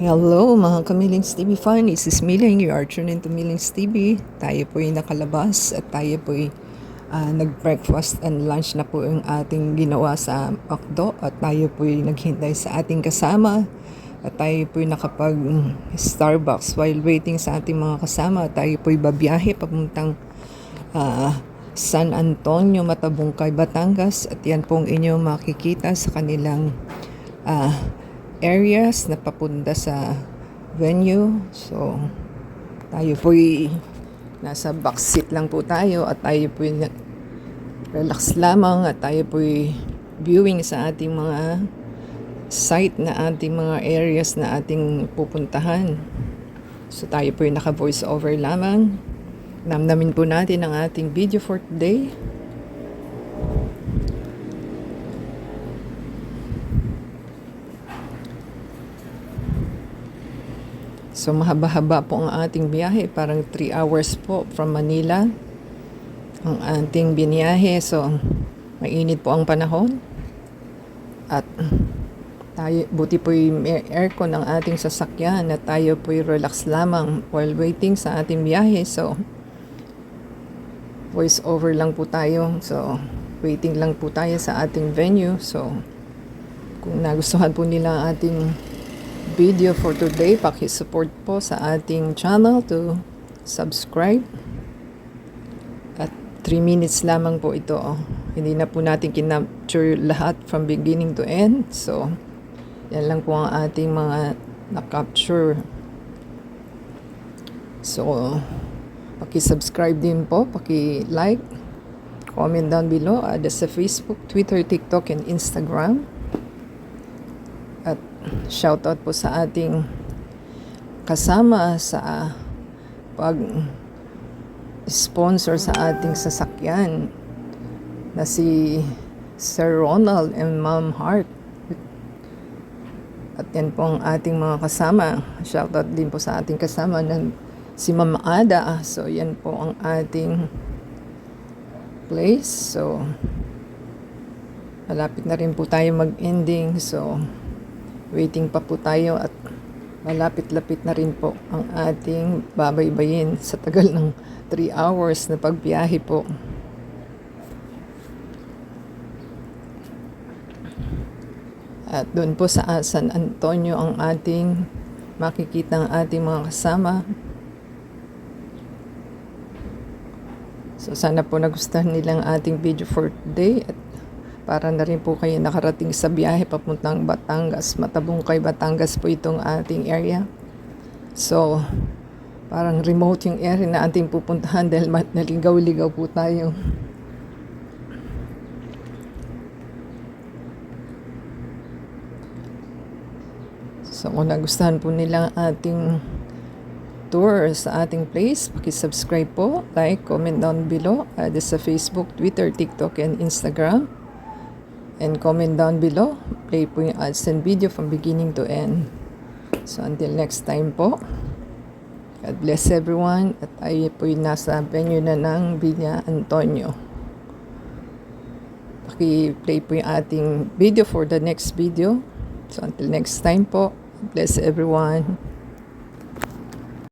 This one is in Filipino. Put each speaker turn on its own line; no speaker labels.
Hello mga Kamilings TV fan, this is Miling, you are tuned into Milings TV. Tayo po'y nakalabas at tayo po'y nag-breakfast and lunch na po yung ating ginawa sa McDo at tayo po'y naghintay sa ating kasama at tayo po'y nakapag Starbucks while waiting sa ating mga kasama. Tayo po'y babiyahe papuntang San Antonio, Matabungkay, Batangas at yan pong inyong makikita sa kanilang areas na papunta sa venue. So tayo po'y nasa backseat lang po tayo at tayo po'y relax lamang at tayo po'y viewing sa ating mga site na ating mga areas na ating pupuntahan. So tayo po'y naka voice over lamang. Namnamin po natin ang ating video for today. So mahaba-haba po ang ating biyahe, parang 3 hours po from Manila ang ating biniyahe. So mainit po ang panahon at tayo, buti po'y may aircon ang ating sasakyan at tayo po'y relax lamang while waiting sa ating biyahe. So voice over lang po tayo. So waiting lang po tayo sa ating venue. So kung nagustuhan po nila ating video for today, paki-support po sa ating channel to subscribe. At 3 minutes lamang po ito. Hindi na po natin kinapture lahat from beginning to end. So yan lang po ang ating mga na-capture. So paki-subscribe din po, paki-like, comment down below. Sa Facebook, Twitter, TikTok, and Instagram. At shoutout po sa ating kasama sa pag-sponsor sa ating sasakyan na si Sir Ronald and Ma'am Hart. At yan po ang ating mga kasama. Shoutout din po sa ating kasama na si Ma'am Ada. So yan po ang ating place. So malapit na rin po tayo mag-ending. So waiting pa po tayo at malapit-lapit na rin po ang ating babaybayin sa tagal ng 3 hours na pagbiyahe po. At doon po sa San Antonio ang ating makikita ang ating mga kasama. So sana po nagustuhan nilang ating video for today at para na rin po kayo nakarating sa biyahe papuntang Batangas. Matabungkay, Batangas po itong ating area. So, parang remote yung area na ating pupuntahan dahil naligaw-ligaw po tayo. So, kung nagustuhan po nila ating tour sa ating place, paki-subscribe po, like, comment down below. Sa Facebook, Twitter, TikTok, and Instagram. And comment down below. Play po yung ads and video from beginning to end. So until next time po. God bless everyone. At tayo po yung nasa venue na ng Villa Antonio. Paki-play po yung ating video for the next video. So until next time po. God bless everyone.